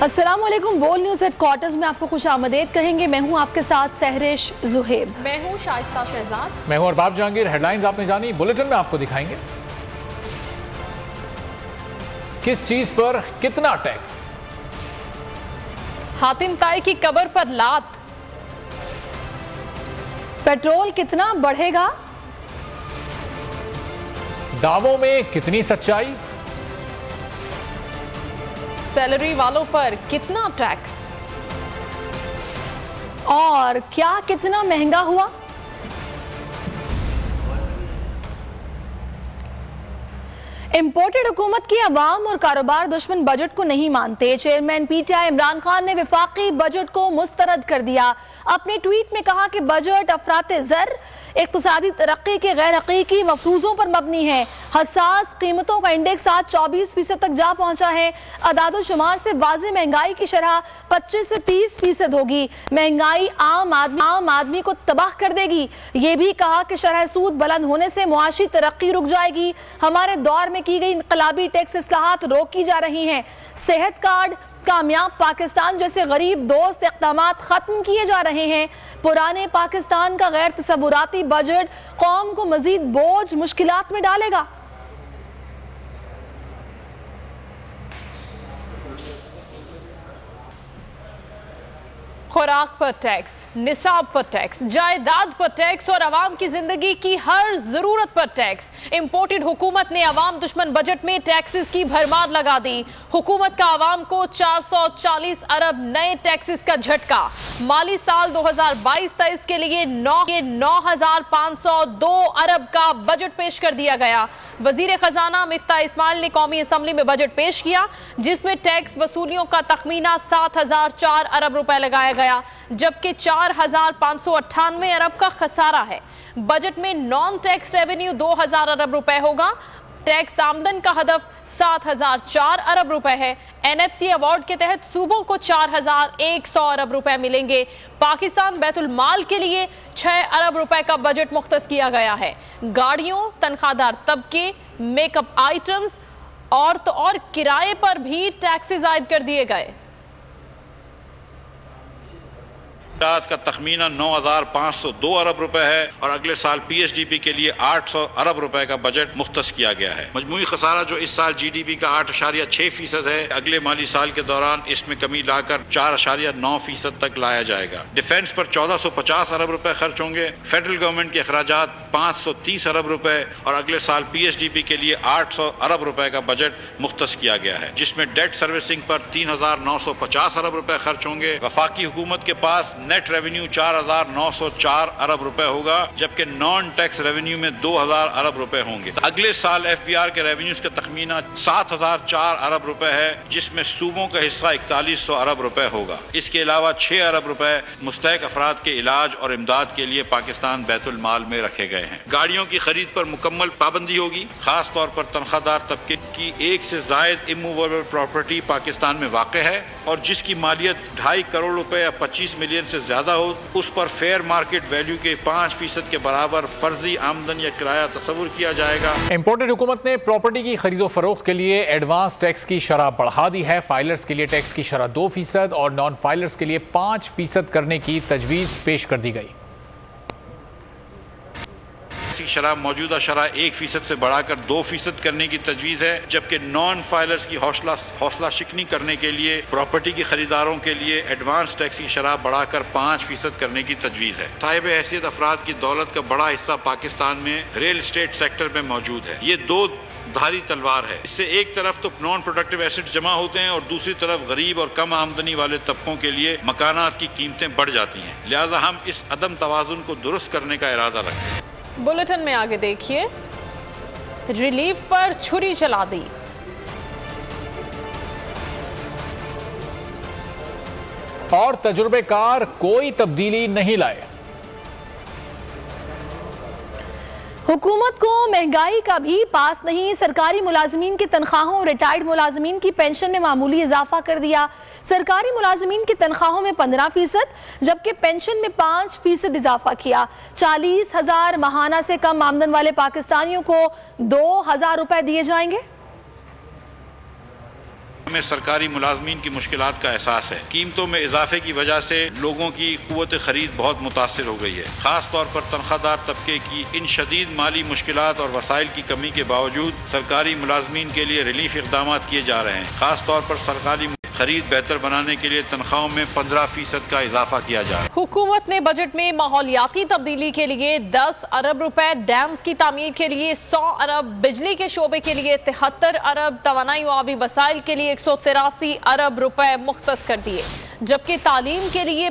अस्सलाम वालेकुम। बोल न्यूज़ हेडक्वार्टर्स में आपको खुश आमदेद कहेंगे। मैं हूं आपके साथ सहरिश जुहेब। मैं हूं शाइस्ता शहजाद। मैं हूं अरबाब जहांगीर। हेडलाइंस आपने जानी, बुलेटिन में आपको दिखाएंगे। किस चीज पर कितना टैक्स? हातिम ताई की कब्र पर लात। पेट्रोल कितना बढ़ेगा? दावों में कितनी सच्चाई? सैलरी वालों पर कितना टैक्स? और क्या कितना महंगा हुआ? इंपोर्टेड हुकूमत की अवाम और कारोबार दुश्मन बजट को नहीं मानते। चेयरमैन पीटीआई इमरान खान ने वफाकी बजट को मुस्तरद कर दिया। अपने ट्वीट में कहा कि बजट अफराते ज़र इक़्तिसादी तरक्की के गैर हकीकी मफरूज़ों पर मबनी है। हसास कीमतों का इंडेक्स आज 24% तक जा पहुंचा है। अदादो शुमार से वाज़ेह महंगाई की शरह 25 से 30% होगी। महंगाई आम आदमी को तबाह कर देगी। ये भी कहा कि शरह सूद बुलंद होने से मुआशी तरक्की रुक जाएगी। हमारे दौर में की गई इनकलाबी टैक्स इस्लाहात रोकी जा रही हैं। सेहत कार्ड, कामयाब पाकिस्तान जैसे गरीब दोस्त इक़दामात खत्म किए जा रहे हैं। पुराने पाकिस्तान का गैर तसव्वुराती बजट कौम को मजीद बोझ मुश्किलात में डालेगा। खुराक पर टैक्स, निसाब पर टैक्स, जायदाद पर टैक्स और आवाम की जिंदगी की हर जरूरत पर टैक्स। इंपोर्टेड हुकूमत ने आवाम दुश्मन बजट में टैक्सेस की भरमार लगा दी। हुकूमत का आवाम को 440 अरब नए टैक्सेस का झटका। माली साल 2022-23 के लिए 9,502 अरब का बजट पेश कर दिया गया। वजीर खजाना मिफ्ता इस्माइल ने कौमी असम्बली में बजट पेश किया, जिसमें टैक्स वसूलियों का तखमीना 7,004 अरब रुपए लगाया गया, जबकि 4,598 अरब का खसारा है। बजट में नॉन टैक्स रेवेन्यू 2,000 अरब रुपए होगा। टैक्स आमदन का हदफ 7,004 अरब रुपए है। एनएफसी अवार्ड के तहत सूबों को 4,100 अरब रुपए मिलेंगे। पाकिस्तान बैतुल माल के लिए 6 अरब रुपए का बजट मुख्तस किया गया है। गाड़ियों, तनख्वाहदार तबके, मेकअप आइटम्स और किराए पर भी टैक्सेस आयद कर दिए गए। का तखमीना 9,502 अरब रुपए है और अगले साल पीएचडीपी के लिए 800 अरब रुपए का बजट मुख्तस किया गया है। मजमूई खसारा जो इस साल जीडीपी का 8.6% है, अगले माली साल के दौरान इसमें कमी लाकर 4.9% तक लाया जाएगा। डिफेंस पर 1450 अरब रुपए खर्च होंगे। फेडरल गवर्नमेंट के अखराजात 530 अरब रुपए और अगले साल पीएचडीपी के लिए 800 अरब रुपए का बजट मुख्तस किया गया है, जिसमें डेट सर्विसिंग पर 3,950 अरब रुपए खर्च होंगे। वफाकी हुकूमत के पास नेट रेवेन्यू 4,904 अरब रुपए होगा, जबकि नॉन टैक्स रेवेन्यू में 2,000 अरब रुपए होंगे। अगले साल एफबीआर के रेवेन्यूज का तखमीना 7,004 अरब रुपए है, जिसमें सूबों का हिस्सा 4,100 अरब रुपए होगा। इसके अलावा 6 अरब रुपए मुस्तहक अफराद के इलाज और इमदाद के लिए पाकिस्तान बैतुल माल में रखे गए हैं। गाड़ियों की खरीद पर मुकम्मल पाबंदी होगी। खास तौर पर तनख्वाहदार तबके की 1 से ज्यादा इमूवेबल प्रॉपर्टी पाकिस्तान में वाक़ है और जिसकी मालियत 2.5 करोड़ रुपए या 25 मिलियन से ज्यादा हो, उस पर फेयर मार्केट वैल्यू के 5% के बराबर फर्जी आमदन या किराया तस्वुर किया जाएगा। इंपोर्टेड हुकूमत ने प्रॉपर्टी की खरीदो फरोख्त के लिए एडवांस टैक्स की शरह बढ़ा दी है। फाइलर्स के लिए टैक्स की शरह 2% और नॉन फाइलर्स के लिए 5% करने की तजवीज पेश कर दी गई। शरह मौजूदा शरह 1% से बढ़ाकर 2% करने की तजवीज़ है, जबकि नॉन फाइलर्स की हौसला शिकनी करने के लिए प्रॉपर्टी की खरीदारों के लिए एडवांस टैक्स की शरह बढ़ाकर 5% करने की तजवीज़ है। साहिब हैसियत अफराद की दौलत का बड़ा हिस्सा पाकिस्तान में रियल एस्टेट सेक्टर में मौजूद है। ये दो धारी तलवार है। इससे एक तरफ तो नॉन प्रोडक्टिव एसेट जमा होते हैं और दूसरी तरफ गरीब और कम आमदनी वाले तबकों के लिए मकानात की कीमतें बढ़ जाती हैं। लिहाजा हम इस अदम तवाजुन को दुरुस्त करने का इरादा रखते हैं। बुलेटिन में आगे देखिए, रिलीफ पर छुरी चला दी। और तजुर्बेकार कोई तब्दीली नहीं लाए। हुकूमत को महंगाई का भी पास नहीं, सरकारी मुलाजमीन की तनख्वाहों और रिटायर्ड मुलाजमीन की पेंशन में मामूली इजाफा कर दिया। सरकारी मुलाजमीन की तनख्वाहों में 15% जबकि पेंशन में 5% इजाफा किया। 40,000 माहाना से कम आमदन वाले पाकिस्तानियों को 2,000 रुपए दिए जाएंगे। में सरकारी मुलाजमीन की मुश्किलात का एहसास है। कीमतों में इजाफे की वजह से लोगों की कुव्वत खरीद बहुत मुतासिर हो गई है। खास तौर पर तनख्वाहदार तबके की इन शदीद माली मुश्किलात और वसाइल की कमी के बावजूद सरकारी मुलाजमीन के लिए रिलीफ इक़दाम किए जा रहे हैं। खास तौर पर सरकारी खरीद बेहतर बनाने के लिए तनख्वाहों में 15% का इजाफा किया जा रहा है। हुकूमत ने बजट में माहौलियाती तब्दीली के लिए 10 अरब रुपए, डैम्स की तामीर के लिए 100 अरब, बिजली के शोबे के लिए 73 अरब, तवानाई व आबी वसाइल के लिए 183 अरब रुपए मुख्तस कर दिए, जबकि तालीम के लिए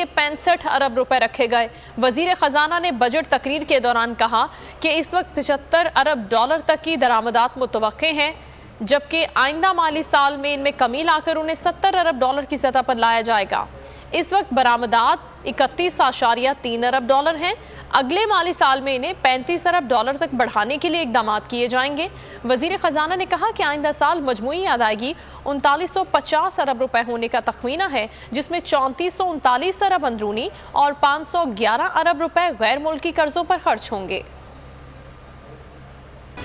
65 अरब रुपए रखे गए। वजीर खजाना ने बजट तकरीर के दौरान कहा कि इस वक्त 75 अरब डॉलर तक की दरामदात मुतवक्के हैं, जबकि आइंदा माली साल में इनमें कमी लाकर उन्हें 70 अरब डॉलर की सतह पर लाया जाएगा। इस वक्त बरामदात 31.3 अरब डॉलर हैं। अगले माली साल में इन्हें 35 अरब डॉलर तक बढ़ाने के लिए इकदाम किए जाएंगे। वजीर खजाना ने कहा कि आइंदा साल मजमूई अदायगी 3950 अरब रुपए होने का तखमीना है, जिसमें 3439 अरब अंदरूनी और 511 अरब रुपए गैर मुल्की कर्जों पर खर्च होंगे।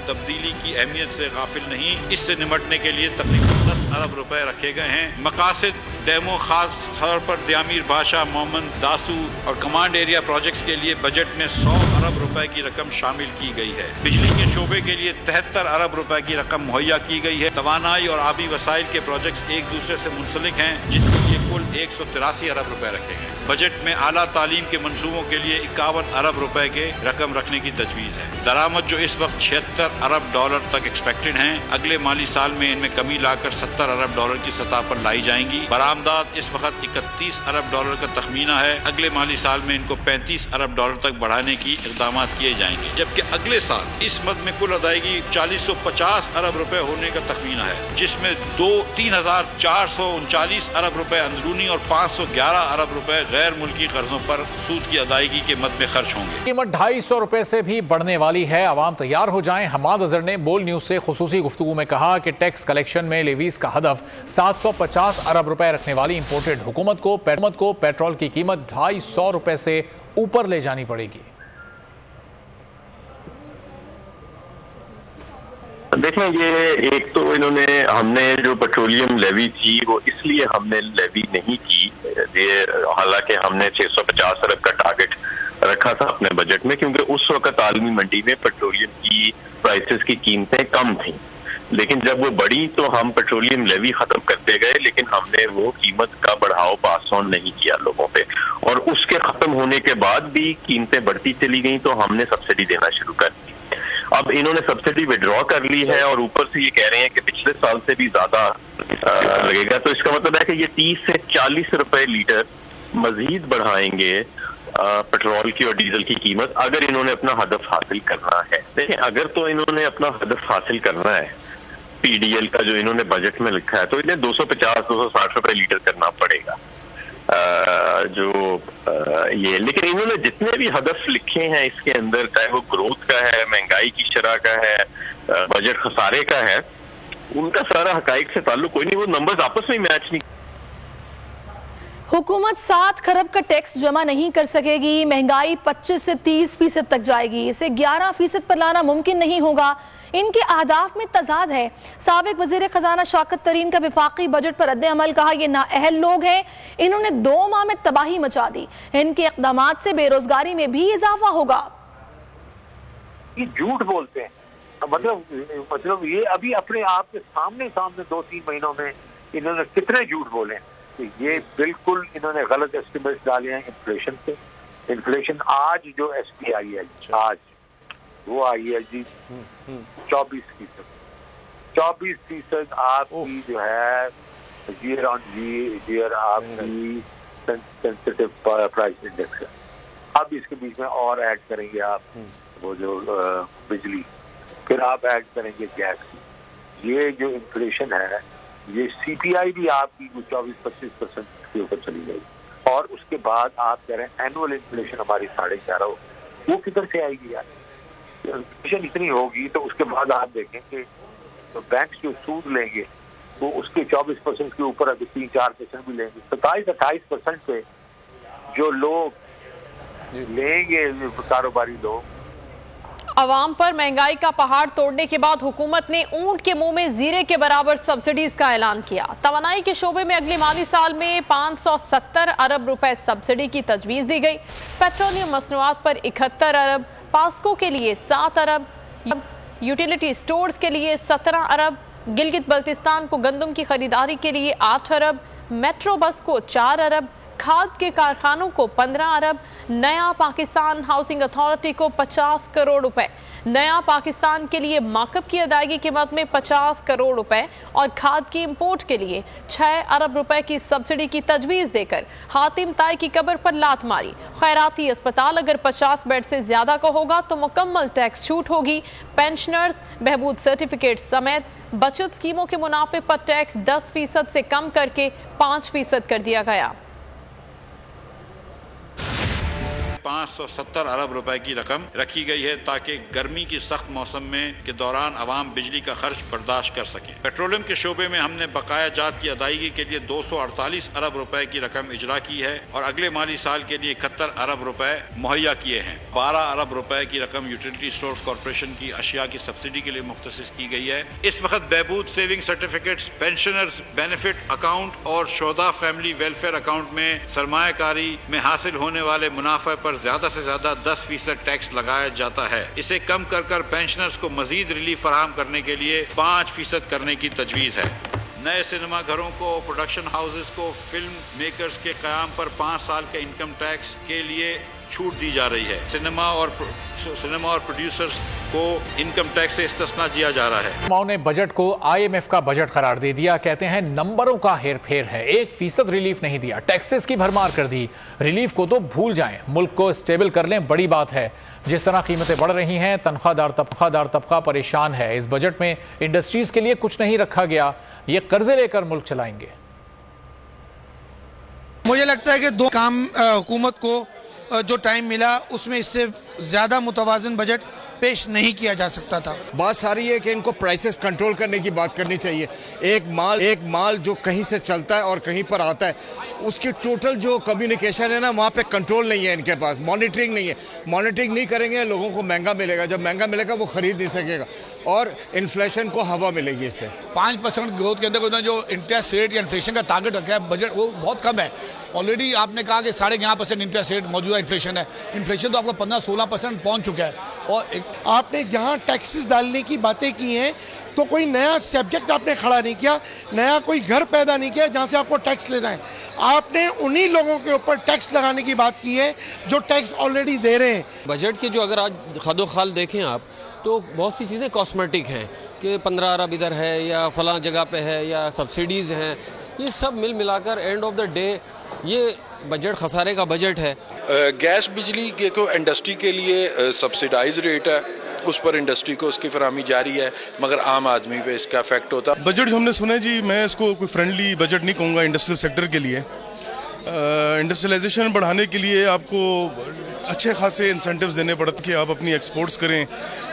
तब्दीली की अहमियत से गाफिल नहीं, इससे निमटने के लिए तकरीबन 10 अरब रुपए रखे गए हैं। मकासद डैमों, खास तौर पर दियामीर बादशाह, मोमन, दासू और कमांड एरिया प्रोजेक्ट्स के लिए बजट में 100 अरब रुपए की रकम शामिल की गई है। बिजली के शोबे के लिए 73 अरब रुपए की रकम मुहैया की गई है। तवानाई और आबी वसाइल के प्रोजेक्ट्स एक दूसरे से मुंसलिक हैं, जिसके लिए कुल 183 अरब रुपए रखे गए। बजट में आला तालीम के मंसूबों के लिए 51 अरब रुपए के रकम रखने की तजवीज़ है। दरामद जो इस वक्त 76 अरब डॉलर तक एक्सपेक्टेड हैं, अगले माली साल में इनमें कमी लाकर 70 अरब डॉलर की सतह पर लाई जाएंगी। बरामदात इस वक्त 31 अरब डॉलर का तखमीना है, अगले माली साल में इनको 35 अरब डॉलर तक बढ़ाने की इक़दाम किए जाएंगे, जबकि अगले साल इस मद में कुल अदायगी 4050 अरब रुपए होने का तखमीना है, जिसमें 3,439 अरब रुपए अंदरूनी और 511 अरब रुपए गैर मुल्की कर्जों पर सूद की अदायगी के मद में खर्च होंगे। कीमत 250 रुपए से भी बढ़ने वाली है, आवाम तैयार हो जाएं। हमाद अजहर ने बोल न्यूज से खुसूसी गुफ्तगू में कहा कि टैक्स कलेक्शन में लेवीज का हदफ 750 अरब रुपए रखने वाली इंपोर्टेड हुकूमत को पेट्रोल की कीमत 250 रुपए से ऊपर ले जानी पड़ेगी। देखें, ये एक तो इन्होंने, हमने जो पेट्रोलियम लेवी थी वो इसलिए हमने लेवी नहीं की, हालांकि हमने 650 अरब का टारगेट रखा था अपने बजट में, क्योंकि उस वक्त आलमी मंडी में पेट्रोलियम की प्राइसेस की कीमतें कम थी। लेकिन जब वो बढ़ी तो हम पेट्रोलियम लेवी खत्म करते गए, लेकिन हमने वो कीमत का बढ़ाव पास ऑन नहीं किया लोगों पे, और उसके खत्म होने के बाद भी कीमतें बढ़ती चली गई तो हमने सब्सिडी देना शुरू कर दी। अब इन्होंने सब्सिडी विड्रॉ कर ली है और ऊपर से ये कह रहे हैं कि पिछले साल से भी ज्यादा लगेगा, तो इसका मतलब है कि ये 30 से 40 रुपए लीटर मजीद बढ़ाएंगे पेट्रोल की और डीजल की कीमत, अगर इन्होंने अपना हदफ हासिल करना है। देखिए, अगर तो इन्होंने अपना हदफ हासिल करना है पीडीएल का जो इन्होंने बजट में लिखा है, तो इन्हें 250-260 रुपए लीटर करना पड़ेगा ये। लेकिन इन्होंने जितने भी हदफ लिखे हैं इसके अंदर, चाहे वो ग्रोथ का है, महंगाई की शरह का है, बजट खसारे का है, उनका सारा हकाइक से ताल्लुक कोई नहीं, वो नंबर्स आपस में मैच नहीं। हुकूमत 7 खरब का टैक्स जमा नहीं कर सकेगी, महंगाई 25 से 30% तक जाएगी, इसे 11% पर लाना मुमकिन नहीं होगा। इनके अहदाफ में तजाद है। साबिक वजीर खजाना शौकत तरीन का विफाकी बजट पर रद्द अमल, कहा ये नाअहल लोग हैं, इन्होंने 2 माह में तबाही मचा दी, इनके इक़दामात से बेरोजगारी में भी इजाफा होगा। ये झूठ बोलते हैं, मतलब ये अभी अपने आप के सामने 2-3 महीनों में इन्होंने कितने झूठ बोले। तो ये बिल्कुल इन्होंने गलत एस्टिमेट्स डाले हैं इन्फ्लेशन पे। इन्फ्लेशन आज जो एसपी आई है, आज वो आई है जी 24%। 24% आपकी जो है ईयर ऑन ईयर आपकी सेंसिटिव प्राइस इंडेक्स है। अब इसके बीच में और ऐड करेंगे आप वो जो बिजली, फिर आप ऐड करेंगे गैस। ये जो इन्फ्लेशन है, ये सीपीआई भी आपकी 24-25% के ऊपर चली गई, और उसके बाद आप कह रहे हैं एनुअल इन्फ्लेशन हमारी 11.5 हो, वो किधर से आएगी यार? انفلیشن اتنی ہوگی تو اس کے بعد آپ دیکھیں کہ بینک جو سود لیں گے وہ اس کے 24% کے اوپر ابھی 3-4% بھی لیں گے. 27-28% پہ جو لوگ لیں گے کاروباری لوگ. عوام پر مہنگائی کا پہاڑ توڑنے کے بعد حکومت نے اونٹ کے منہ میں زیرے کے برابر سبسڈیز کا اعلان کیا. توانائی کے شعبے میں اگلے مالی سال میں 570 ارب روپے سبسڈی کی تجویز دی گئی. پیٹرولیم مصنوعات پر 71 ارب، پاسکو کے لیے 7 ارب، یوٹیلیٹی سٹورز کے لیے 17 ارب، گلگت بلتستان کو گندم کی خریداری کے لیے 8 ارب، میٹرو بس کو 4 ارب، کھاد کے کارخانوں کو 15 ارب، نیا پاکستان ہاؤسنگ اتھارٹی کو 50 کروڑ روپے، نیا پاکستان کے لیے مارک اپ کی ادائیگی کی مد میں 50 کروڑ روپے اور کھاد کی امپورٹ کے لیے 6 ارب روپے کی سبسڈی کی تجویز دے کر حاتم طائی کی قبر پر لات ماری. خیراتی اسپتال اگر 50 بیڈ سے زیادہ کا ہوگا تو مکمل ٹیکس چھوٹ ہوگی. پینشنرز بہبود سرٹیفکیٹ سمیت بچت اسکیموں کے منافع پر ٹیکس 10% سے کم کر کے 5% کر دیا گیا. 570 ارب روپے کی رقم رکھی گئی ہے تاکہ گرمی کی سخت موسم میں کے دوران عوام بجلی کا خرچ برداشت کر سکیں. پیٹرولیم کے شعبے میں ہم نے بقایا جات کی ادائیگی کے لیے 248 ارب روپے کی رقم اجرا کی ہے اور اگلے مالی سال کے لیے 71 ارب روپے مہیا کیے ہیں. 12 ارب روپے کی رقم یوٹیلیٹی سٹورز کارپوریشن کی اشیاء کی سبسڈی کے لیے مختص کی گئی ہے. اس وقت بہبود saving certificates, pensioners benefit account اور شہداء فیملی ویلفیئر اکاؤنٹ میں سرمایہ کاری میں حاصل ہونے والے منافع پر زیادہ سے زیادہ 10% ٹیکس لگایا جاتا ہے. اسے کم کر پینشنرز کو مزید ریلیف فراہم کرنے کے لیے 5% کرنے کی تجویز ہے. نئے سنیما گھروں کو، پروڈکشن ہاؤسز کو فلم میکرز کے قیام پر 5 سال کے انکم ٹیکس کے لیے چھوٹ دی جا رہی ہے. سنیما اور پروڈیوسرز کو انکم ٹیکس سے استثنا دیا جا رہا ہے. ماؤں نے بجٹ کو IMF کا بجٹ قرار دے دیا. کہتے ہیں نمبروں کا ہیر پھیر ہے، 1% ریلیف نہیں دیا، ٹیکسز کی بھرمار کر دی. ریلیف کو تو بھول جائیں، ملک کو اسٹیبل کر لیں، بڑی بات ہے. جس طرح قیمتیں بڑھ رہی ہیں تنخواہ دار طبقہ پریشان ہے. اس بجٹ میں انڈسٹریز کے لیے کچھ نہیں رکھا گیا، یہ قرضے لے کر ملک چلائیں گے. مجھے لگتا ہے کہ دو کام حکومت کو جو ٹائم ملا اس میں اس سے زیادہ متوازن بجٹ پیش نہیں کیا جا سکتا تھا. بات ساری ہے کہ ان کو پرائسز کنٹرول کرنے کی بات کرنی چاہیے. ایک مال جو کہیں سے چلتا ہے اور کہیں پر آتا ہے اس کی ٹوٹل جو کمیونیکیشن ہے نا وہاں پہ کنٹرول نہیں ہے ان کے پاس، مانیٹرنگ نہیں ہے. مانیٹرنگ نہیں کریں گے لوگوں کو مہنگا ملے گا، جب مہنگا ملے گا وہ خرید نہیں سکے گا اور انفلیشن کو ہوا ملے گی. اس سے 5% گروتھ کے اندر جو انٹرسٹ ریٹ یا انفلیشن کا ٹارگٹ رکھا ہے بجٹ وہ بہت کم ہے. آلریڈی آپ نے کہا کہ 11.5% انٹرسٹ ریٹ موجودہ انفلیشن ہے. انفلیشن تو آپ کا 15-16% پہنچ چکا ہے. اور آپ نے جہاں ٹیکسز ڈالنے کی باتیں کی ہیں تو کوئی نیا سبجیکٹ آپ نے کھڑا نہیں کیا، نیا کوئی گھر پیدا نہیں کیا جہاں سے آپ کو ٹیکس لینا ہے. آپ نے انہی لوگوں کے اوپر ٹیکس لگانے کی بات کی ہے جو ٹیکس آلریڈی دے رہے ہیں. بجٹ کے جو اگر آج خد و خال دیکھیں آپ تو بہت سی چیزیں کاسمیٹک ہیں کہ 15 ارب ادھر ہے یا فلاں جگہ پہ ہے یا سبسڈیز ہیں. یہ سب ملا کر اینڈ آف دا ڈے یہ بجٹ خسارے کا بجٹ ہے. گیس بجلی کے کو انڈسٹری کے لیے سبسیڈائز ریٹ ہے، اس پر انڈسٹری کو اس کی فراہمی جاری ہے مگر عام آدمی پہ اس کا افیکٹ ہوتا. بجٹ جو ہم نے سنا جی میں اس کو کوئی فرینڈلی بجٹ نہیں کہوں گا انڈسٹریل سیکٹر کے لیے. انڈسٹریلائزیشن بڑھانے کے لیے آپ کو اچھے خاصے انسینٹیوز دینے پڑتے کہ آپ اپنی ایکسپورٹس کریں،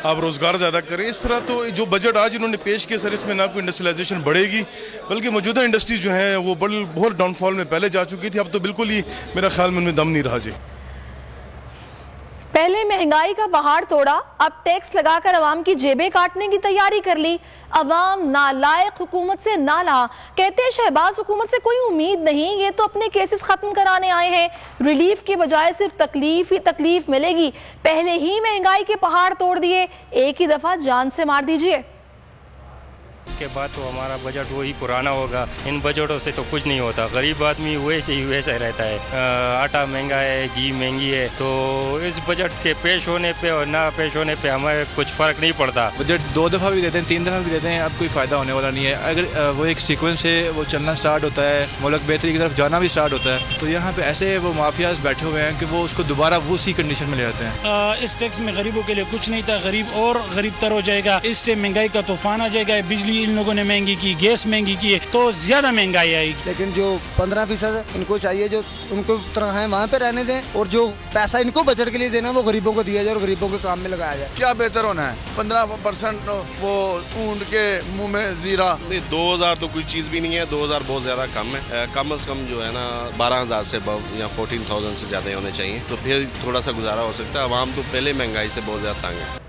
آپ روزگار زیادہ کریں. اس طرح تو جو بجٹ آج انہوں نے پیش کیا سر اس میں نہ کوئی انڈسٹریلائزیشن بڑھے گی بلکہ موجودہ انڈسٹریز جو ہیں وہ بہت ڈاؤن فال میں پہلے جا چکی تھی. اب تو بالکل ہی میرا خیال میں ان میں دم نہیں رہا جی. پہلے مہنگائی کا پہاڑ توڑا، اب ٹیکس لگا کر عوام کی جیبیں کاٹنے کی تیاری کر لی. عوام نالائق حکومت سے نالا. کہتے ہیں شہباز حکومت سے کوئی امید نہیں، یہ تو اپنے کیسز ختم کرانے آئے ہیں. ریلیف کے بجائے صرف تکلیف ہی تکلیف ملے گی. پہلے ہی مہنگائی کے پہاڑ توڑ دیے، ایک ہی دفعہ جان سے مار دیجئے. کے بعد تو ہمارا بجٹ وہی پرانا ہوگا. ان بجٹوں سے تو کچھ نہیں ہوتا، غریب آدمی ویسے ہی ویسا رہتا ہے. آٹا مہنگا ہے، گھی مہنگی ہے، تو اس بجٹ کے پیش ہونے پہ اور نہ پیش ہونے پہ ہمیں کچھ فرق نہیں پڑتا. بجٹ 2 دفعہ بھی دیتے ہیں، 3 دفعہ بھی دیتے ہیں، اب کوئی فائدہ ہونے والا نہیں ہے. اگر وہ ایک سیکوینس سے وہ چلنا سٹارٹ ہوتا ہے، ملک بہتری کی طرف جانا بھی سٹارٹ ہوتا ہے، تو یہاں پہ ایسے وہ مافیاز بیٹھے ہوئے ہیں کہ وہ اس کو دوبارہ اسی کنڈیشن میں لے آتے ہیں. اس ٹیکس میں غریبوں کے لیے کچھ نہیں تھا، غریب اور غریب تر ہو جائے گا. اس سے مہنگائی کا طوفان آ جائے گا. بجلی इन लोगों ने महंगी की, गैस महंगी की, तो ज्यादा महंगाई आएगी। लेकिन जो 15% इनको चाहिए, जो उनको तनख्वाहें वहाँ पे रहने दें, और जो पैसा इनको बजट के लिए देना वो गरीबों को दिया जाए और गरीबों के काम में लगाया जाए। क्या बेहतर होना है? 15% वो ऊँट के मुँह में जीरा। नहीं, 2000 तो कोई चीज़ भी नहीं है, 2000 बहुत ज़्यादा कम है। कम से कम जो है ना 12,000 से या 14,000 से ज़्यादा होने चाहिए, तो फिर थोड़ा सा गुजारा हो सकता है। आवाम तो पहले महंगाई से बहुत ज़्यादा तंग है।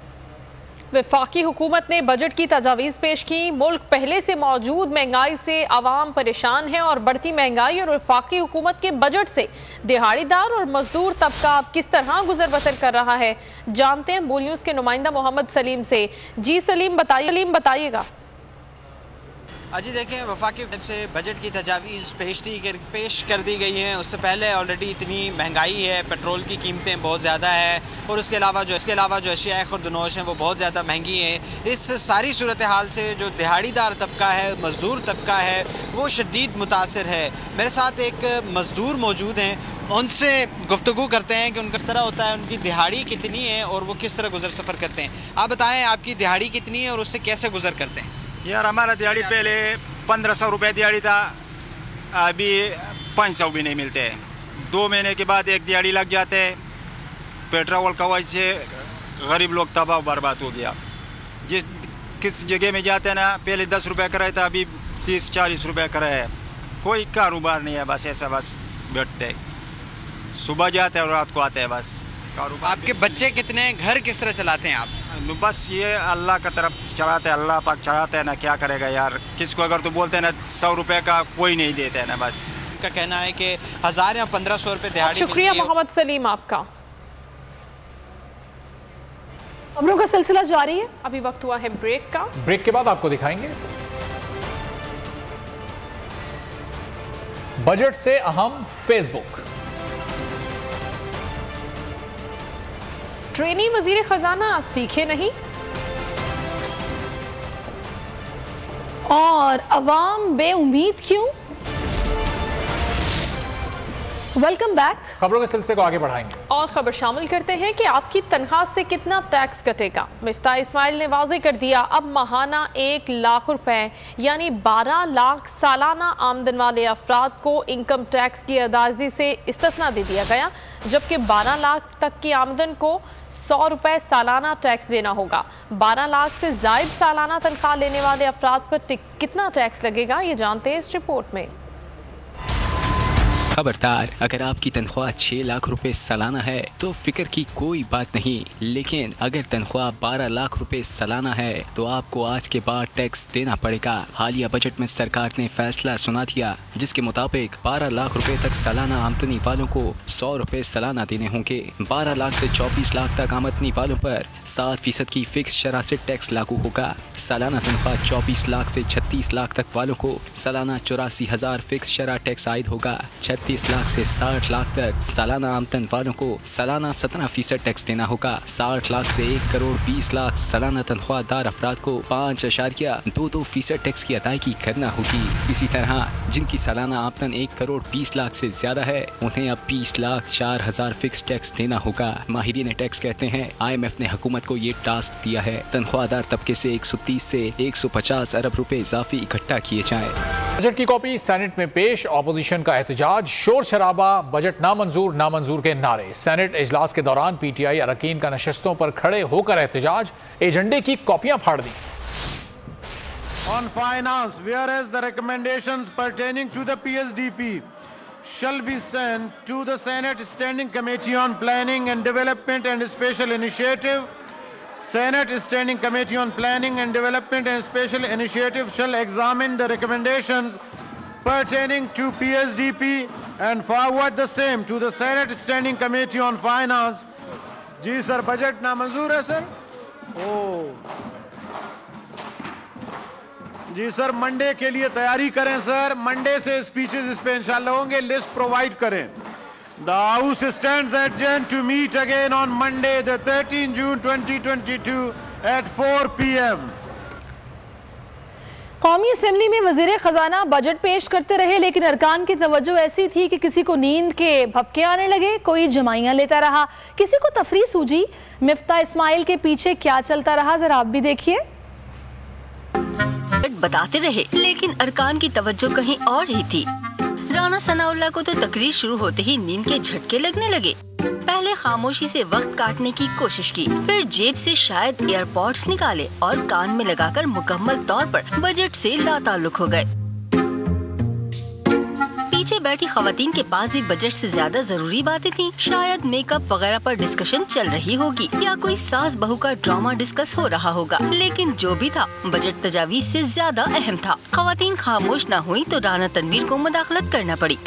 वफाकी हुकूमत ने बजट की तजावीज़ पेश की। मुल्क पहले से मौजूद महंगाई से आवाम परेशान है और बढ़ती महंगाई और वफाकी हुकूमत के बजट से दिहाड़ीदार और मजदूर तबका अब किस तरह गुजर बसर कर रहा है, जानते हैं बोल न्यूज़ के नुमाइंदा मोहम्मद सलीम से। जी सलीम बताइएगा। अजी देखें, वफाकी से बजट की तजावीज़ पेश कर दी गई हैं। उससे पहले ऑलरेडी इतनी महंगाई है, पेट्रोल की कीमतें बहुत ज़्यादा है और इसके अलावा जो अशिया खुर्दनोश हैं वो बहुत ज़्यादा महंगी हैं। इस सारी सूरत हाल से जो दिहाड़ीदार तबका है, मज़दूर तबका है, वो शदीद मुतासिर है। मेरे साथ एक मज़दूर मौजूद हैं, उनसे गुफ्तगू करते हैं कि उनका किस तरह होता है, उनकी दिहाड़ी कितनी है और वो किस तरह गुजर सफ़र करते हैं। आप बताएँ, आपकी दिहाड़ी कितनी है और उससे कैसे गुजर करते हैं? यार हमारा दिहाड़ी पहले 1500 रुपये दिहाड़ी था, अभी 500 भी नहीं मिलते। 2 महीने के बाद एक दिहाड़ी लग जाते हैं। पेट्रोल का वजह से गरीब लोग तबाह बर्बाद हो गया। किस जगह में जाते हैं ना, पहले 10 रुपये किराया था, अभी 30-40 रुपये किराया है। कोई कारोबार नहीं है, बस ऐसा बस बैठते, सुबह जाते हैं और रात को आते हैं बस। आपके बच्चे कितने हैं, घर किस तरह चलाते हैं आप? बस ये अल्लाह का तरफ चलाते हैं, अल्लाह पाक चलाते हैं ना, क्या करेगा यार। किसको अगर तो बोलते हैं ना 100 रुपये का कोई नहीं देते है ना, बस का कहना है कि 1000 या 1500 रुपये दिहाड़ी। शुक्रिया मोहम्मद सलीम आपका। खबरों का सिलसिला जारी है, अभी वक्त हुआ है ब्रेक का। ब्रेक के बाद आपको दिखाएंगे बजट से अहम फेसबुक। ट्रेनी वजीर खजाना सीखे नहीं और अवाम बेउम्मीद क्यों? Welcome back. खबरों के सिलसिले को आगे बढ़ाएंगे और खबर शामिल करते हैं कि आपकी तनख्वाह से कितना टैक्स कटेगा। मिफ्ता इस्माइल ने वाज़े कर दिया, अब माहाना 1 लाख रुपए यानी 12 लाख सालाना आमदन वाले अफराद को इनकम टैक्स की अदायगी से इस्तिस्ना दे दिया गया, जबकि 12 लाख तक की आमदन को 100 रुपए सालाना टैक्स देना होगा। 12 लाख से ज़ायद सालाना तनख्वाह लेने वाले अफराद पर कितना टैक्स लगेगा, ये जानते हैं इस रिपोर्ट में। खबरदार, अगर आपकी तनख्वाह 6 लाख रुपए सालाना है तो फिक्र की कोई बात नहीं, लेकिन अगर तनख्वाह 12 लाख रुपए सालाना है तो आपको आज के बाद टैक्स देना पड़ेगा। हालिया बजट में सरकार ने फैसला सुना दिया, जिसके मुताबिक 12 लाख रुपए तक सालाना आमदनी वालों को 100 रुपए सालाना देने होंगे। 12 लाख से 24 लाख तक आमदनी वालों पर 7% की फिक्स शरह से टैक्स लागू होगा। सालाना तनख्वाह 24 लाख से 36 लाख तक वालों को सालाना 84,000 फिक्स शरह टैक्स आयद होगा। 36 लाख से 60 लाख तक सालाना आमदन वालों को सालाना 17% टैक्स देना होगा। 60 लाख से 1 करोड़ 20 लाख सालाना तनख्वाहदार अफराद को 5.22% टैक्स की अदायगी करना होगी। इसी तरह जिनकी सालाना आमदन 1 करोड़ 20 लाख से ज्यादा है, उन्हें अब 20 लाख 4,000 फिक्स टैक्स देना होगा। माहिरीन टैक्स कहते हैं IMF ने हुकूमत को ये टास्क दिया है, तनख्वाहदार तबके से 130 से 150 अरब रुपए इजाफी इकट्ठा किए जाएं। बजट की कॉपी सेनेट में पेश, ऑपोजिशन का एहतजाज, शोर शराबा, बजट नामंजूर के नारे। सेनेट इजलास के दौरान PTI अरकान का नशस्तों पर खड़े होकर एहतजाज, एजेंडे की कॉपियां फाड़ दी। On finance, whereas the recommendations pertaining to the PSDP shall be sent to the Senate Standing Committee on Planning and Development and Special Initiative, Senate Standing Committee on Planning and Development and Special Initiative shall examine the recommendations pertaining to PSDP and forward the same to the Senate Standing Committee on Finance. जी sir, budget नामंजूर है sir. जी sir, Monday के लिए तैयारी करें sir, Monday से speeches इस पे इंशाल्लाह होंगे, लिस्ट प्रोवाइड करें। The House stands adjourned to meet again on Monday, the 13th June 2022 at 4 p.m. कौमी असेंबली में वजीर खजाना बजट पेश करते रहे, लेकिन अरकान की तवज्जो ऐसी थी कि किसी को नींद के भपके आने लगे, कोई जमाइयां लेता रहा, किसी को तफरी सूझी। मिफ्ता इस्माइल के पीछे क्या चलता रहा, जरा आप भी देखिए। बताते रहे, लेकिन अरकान की तवज्जो कहीं और ही थी। राना सनाउल्लाह को तो तकरीर शुरू होते ही नींद के झटके लगने लगे। पहले खामोशी से वक्त काटने की कोशिश की, फिर जेब से शायद एयरपॉड्स निकाले और कान में लगाकर मुकम्मल तौर पर बजट से लाताल्लुक हो गए। पीछे बैठी खवातीन के पास भी बजट से ज्यादा जरूरी बातें थीं। शायद मेकअप वगैरह पर डिस्कशन चल रही होगी या कोई सास बहू का ड्रामा डिस्कस हो रहा होगा, लेकिन जो भी था बजट तजावीज से ज्यादा अहम था। खवातीन खामोश न हुई तो राना तनवीर को मुदाखलत करना पड़ी।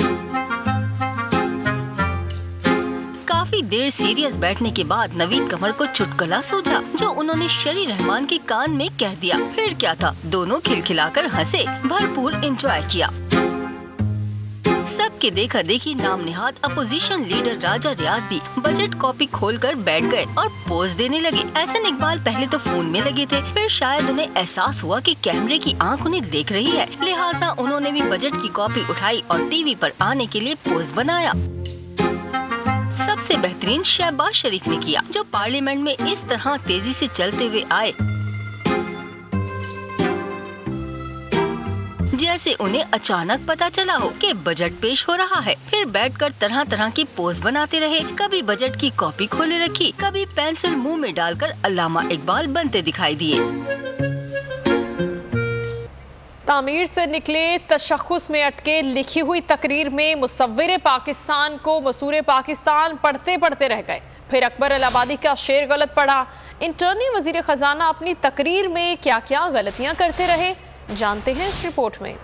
काफी देर सीरियस बैठने के बाद नवीद कमर को चुटकुला सूझा जो उन्होंने शरी रहमान के कान में कह दिया। फिर क्या था, दोनों खिलखिलाकर हंसे, भरपूर एंजॉय किया। सबके देखा देखी नाम निहाद अपोजिशन लीडर राजा रियाज भी बजट कॉपी खोलकर बैठ गए और पोज देने लगे। एहसन इकबाल पहले तो फोन में लगे थे, फिर शायद उन्हें एहसास हुआ कि कैमरे की आंख उन्हें देख रही है, लिहाजा उन्होंने भी बजट की कॉपी उठाई और टीवी पर आने के लिए पोज बनाया। सबसे बेहतरीन शहबाज शरीफ ने किया, जो पार्लियामेंट में इस तरह तेजी से चलते हुए आए जैसे उन्हें अचानक पता चला हो कि बजट पेश हो रहा है। फिर बैठकर तरह तरह की पोज बनाते रहे, कभी बजट की कॉपी खोले रखी, कभी पेंसिल मुंह में डालकर अल्लामा इकबाल बनते दिखाई दिए। तामीर से निकले तशख़्ख़ुस में अटके लिखी हुई तकरीर में मुसव्विर पाकिस्तान को मसूर पाकिस्तान पढ़ते पढ़ते रह गए। फिर अकबर इलाहाबादी का शेर गलत पढ़ा। इंटर्नी वजीर खजाना अपनी तकरीर में क्या क्या गलतियां करते रहे, जानते हैं इस रिपोर्ट में।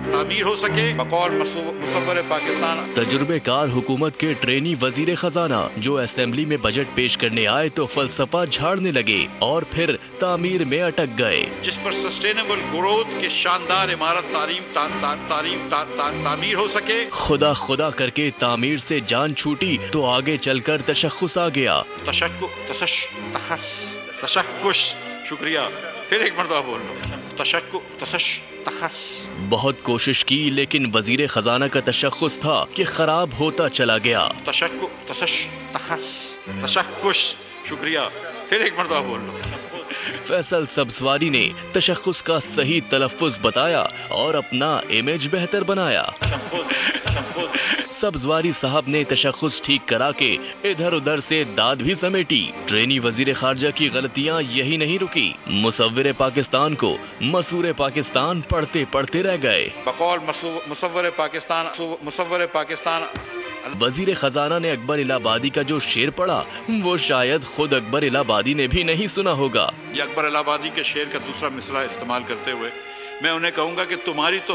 तामीर हो सके बकौल मुसव्विर पाकिस्तान। तजुर्बेकार हुकूमत के ट्रेनी वजीर खजाना जो असेंबली में बजट पेश करने आए तो फलसफा झाड़ने लगे और फिर तामीर में अटक गए, जिस पर सस्टेनेबल ग्रोथ के शानदार इमारत तामीर हो सके। खुदा खुदा करके तामीर से जान छूटी तो आगे चलकर तशख़्ख़ुस आ गया। तशक्कुश, शुक्रिया, फिर एक मरतबा बोल लो। बहुत कोशिश की लेकिन वजीर खजाना का तशख़्ख़ुस था कि खराब होता चला गया। तशक्कुश, शुक्रिया, फिर एक मरतबा बोल लो। फैसल सब्ज़वारी ने तशख़्ख़ुस का सही तलफ़्फ़ुज़ बताया और अपना इमेज बेहतर बनाया। सब्ज़वारी साहब ने तशख़्ख़ुस ठीक करा के इधर उधर से दाद भी समेटी। ट्रेनी वजीर खारजा की गलतियां यही नहीं रुकी, मुसव्विर पाकिस्तान को मसूर पाकिस्तान पढ़ते पढ़ते रह गए। बकौल मुसव्विर पाकिस्तान। वजीर खजाना ने अकबर इलाहाबादी का जो शेर पढ़ा वो शायद खुद अकबर इलाहाबादी ने भी नहीं सुना होगा। ये अकबर इलाहाबादी के शेर का दूसरा मिसरा इस्तेमाल करते हुए मैं उन्हें कहूँगा कि तुम्हारी तो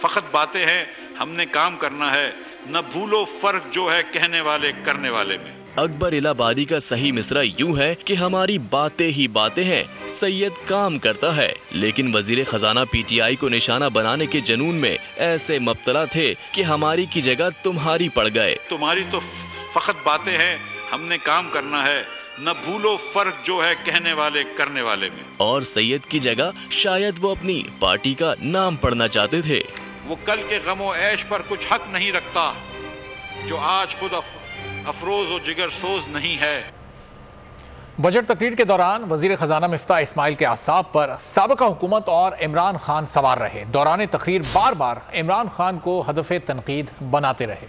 फकत बातें हैं, हमने काम करना है, न भूलो फर्क जो है कहने वाले करने वाले में। अकबर इलाहाबादी का सही मिसरा यूं है कि हमारी बातें ही बातें हैं, सैयद काम करता है। लेकिन वजीर खजाना पीटीआई को निशाना बनाने के जुनून में ऐसे मुब्तला थे कि हमारी की जगह तुम्हारी पड़ गए। तुम्हारी तो फकत बातें हैं, हमने काम करना है, न भूलो फर्क जो है कहने वाले करने वाले में। और सैयद की जगह शायद वो अपनी पार्टी का नाम पढ़ना चाहते थे। वो कल के गमो ऐश पर कुछ हक नहीं रखता जो आज खुद अफरोज और जिगर सोज नहीं है। बजट तकरीर के दौरान वजीर खजाना मिफ्ताह इस्माइल के आसाब पर साबिका हुकूमत और इमरान खान सवार रहे। दौरान तकरीर बार बार इमरान खान को हदफ़े तनकीद बनाते रहे।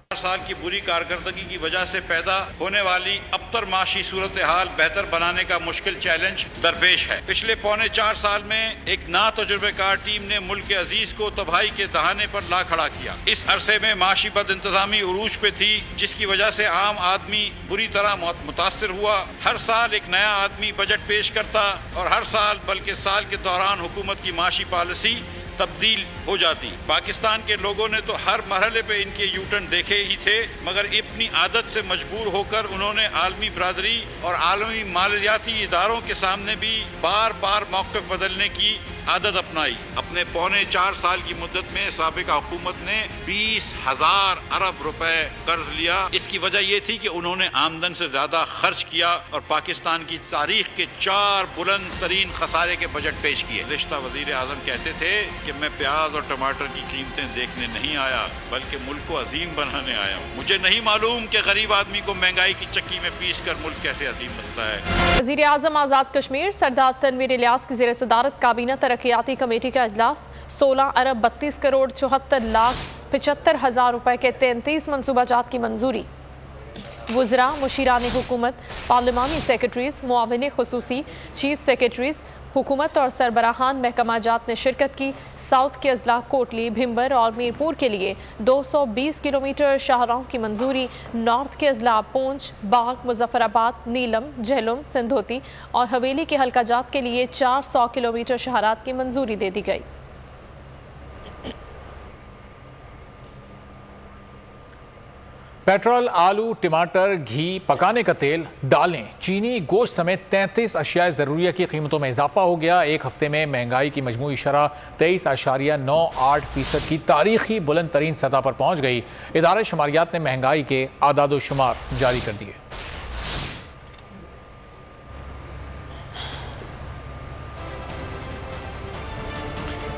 4 साल की बुरी कारकर्दगी की वजह से पैदा होने वाली अबतर माशी सूरत हाल बेहतर बनाने का मुश्किल चैलेंज दरपेश है। पिछले पौने 4 साल में एक ना तजुर्बेकार टीम ने मुल्क के अजीज को तबाही के दहाने पर ला खड़ा किया। इस अरसे में माशी बद इंतजामी उरूज पे थी, जिसकी वजह से आम आदमी बुरी तरह मुतासर हुआ। हर साल एक नया आदमी बजट पेश करता और हर साल बल्कि साल के दौरान हुकूमत की माशी पॉलिसी तब्दील हो जाती। पाकिस्तान के लोगों ने तो हर मरहले पे इनके यूटर्न देखे ही थे, मगर अपनी आदत से मजबूर होकर उन्होंने आलमी बरादरी और आलमी मालियाती इदारों के सामने भी बार बार मौक़िफ़ बदलने की आदत अपनाई। अपने पौने 4 साल की मुद्दत में साबिका हुकूमत ने 20,000 अरब रुपए कर्ज लिया। इसकी वजह ये थी कि उन्होंने आमदन से ज्यादा खर्च किया और पाकिस्तान की तारीख के 4 बुलंद तरीन खसारे के बजट पेश किए। रिश्ता वजीर आजम कहते थे कि मैं प्याज और टमाटर की कीमतें देखने नहीं आया बल्कि मुल्क को अजीम बनाने आया हूँ। मुझे नहीं मालूम कि गरीब आदमी को महंगाई की चक्की में पीस कर मुल्क कैसे अजीम बनता है। वज़ीर आज़म आज़ाद कश्मीर सरदार तनवीर इलियास की ज़ेर सदारत काबीना तरक्याती कमेटी का इजलास। 16 अरब 32 करोड़ 74 लाख 75 हज़ार रुपए के 33 मनसूबाजात की मंजूरी। वज़रा, मुशीरान हुकूमत, पार्लिमानी सेक्रेटरीज, मुआविन खुसूसी, चीफ सेक्रेटरीज हुकूमत और सरबराहान महकमा जात ने शिरकत की। साउथ के अजला कोटली, भिम्बर और मीरपुर के लिए 220 किलोमीटर शाहराहों की मंजूरी। नॉर्थ के अजला पूंछ, बाग, मुजफ्फराबाद, नीलम, झेलम, सिंधोती और हवेली के हल्का जात के लिए 400 किलोमीटर शहरात की मंजूरी दे दी गई। पेट्रोल, आलू, टमाटर, घी, पकाने का तेल, दालें, चीनी, गोश्त समेत 33 अशियाए ज़रूरिया की कीमतों में इजाफा हो गया। एक हफ्ते में महंगाई की मजमूई शरह 23.98% की तारीखी बुलंद तरीन सतह पर पहुंच गई। इदारे शुमारियात ने महंगाई के आदाद शुमार जारी कर दिए।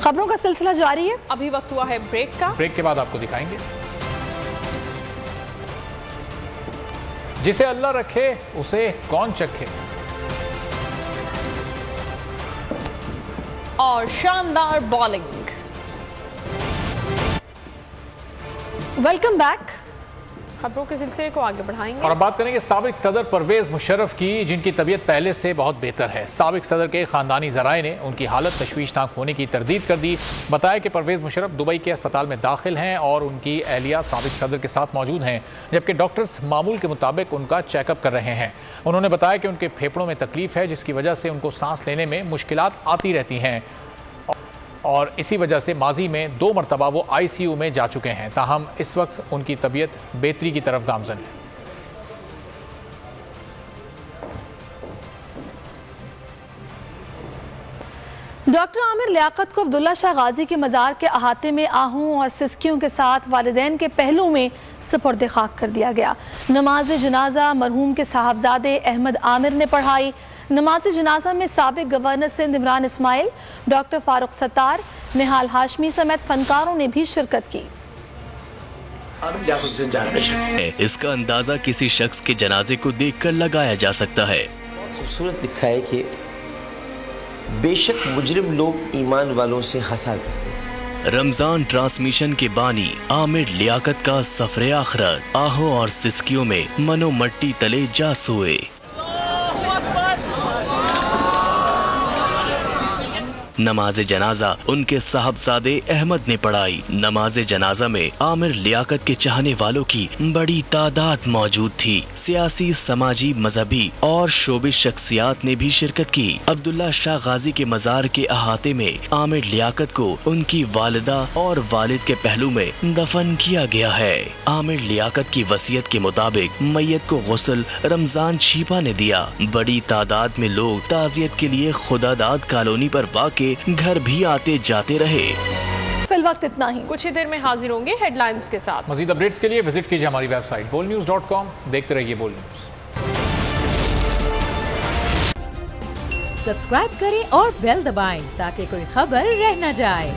खबरों का सिलसिला जारी है। अभी वक्त हुआ है ब्रेक का। ब्रेक के बाद आपको दिखाएंगे जिसे अल्लाह रखे उसे कौन चखे। और शानदार बॉलिंग। Welcome back. खबरों के सिलसिले को आगे बढ़ाएंगे और अब बात करेंगे साबिक सदर परवेज मुशर्रफ की, जिनकी तबीयत पहले से बहुत बेहतर है। साबिक सदर के खानदानी जराए ने उनकी हालत तशवीशनाक होने की तरदीद कर दी। बताया कि परवेज मुशर्रफ दुबई के अस्पताल में दाखिल हैं और उनकी अहलिया साबिक सदर के साथ मौजूद हैं, जबकि डॉक्टर्स मामूल के मुताबिक उनका चेकअप कर रहे हैं। उन्होंने बताया कि उनके फेफड़ों में तकलीफ है, जिसकी वजह से उनको सांस लेने में मुश्किलात आती रहती हैं और इसी वजह से माजी में 2 मरतबा वो ICU में जा चुके हैं। ताहम इस वक्त उनकी तबीयत बेहतरी की तरफ गामजन है। डॉक्टर आमिर लियाकत को अब्दुल्ला शाह गाजी के मज़ार के अहाते में आहूं और सिसकियों के साथ वालिदैन के पहलू में सुपुर्द खाक कर दिया गया। नमाज जनाजा मरहूम के साहबजादे अहमद आमिर ने पढ़ाई। नमाज जनाजा में साबिक गवर्नर सिंध इमरान इस्माइल, डॉक्टर फारूक सत्तार, निहाल हाशमी समेत फनकारों ने भी शिरकत की। इसका अंदाजा किसी शख्स के जनाजे को देखकर लगाया जा सकता है। खूबसूरत लिखा है कि बेशक मुजरिम लोग ईमान वालों से हंसा करते थे। रमजान ट्रांसमिशन के बानी आमिर लियाकत का सफरे आखिरत, आहो और सिसकियों में मनो मट्टी तले जा सोए। नमाज जनाजा उनके साहबजादे अहमद ने पढ़ाई। नमाज जनाजा में आमिर लियाकत के चाहने वालों की बड़ी तादाद मौजूद थी। सियासी, समाजी, मजहबी और शोबिश शख्सियात ने भी शिरकत की। अब्दुल्ला शाह गाजी के मजार के अहाते में आमिर लियाकत को उनकी वालिदा और वालिद के पहलू में दफन किया गया है। आमिर लियाकत की वसीयत के मुताबिक मैयत को गुस्ल रमजान छीपा ने दिया। बड़ी तादाद में लोग ताजियत के लिए खुदादाद कॉलोनी पर वाक़े घर भी आते जाते रहे। फिल वक्त इतना ही। कुछ ही देर में हाजिर होंगे हेडलाइंस के साथ। मजीद अपडेट्स के लिए विजिट कीजिए हमारी वेबसाइट bolnews.com। देखते रहिए बोल न्यूज। सब्सक्राइब करें और बेल दबाएं ताकि कोई खबर रह न जाए।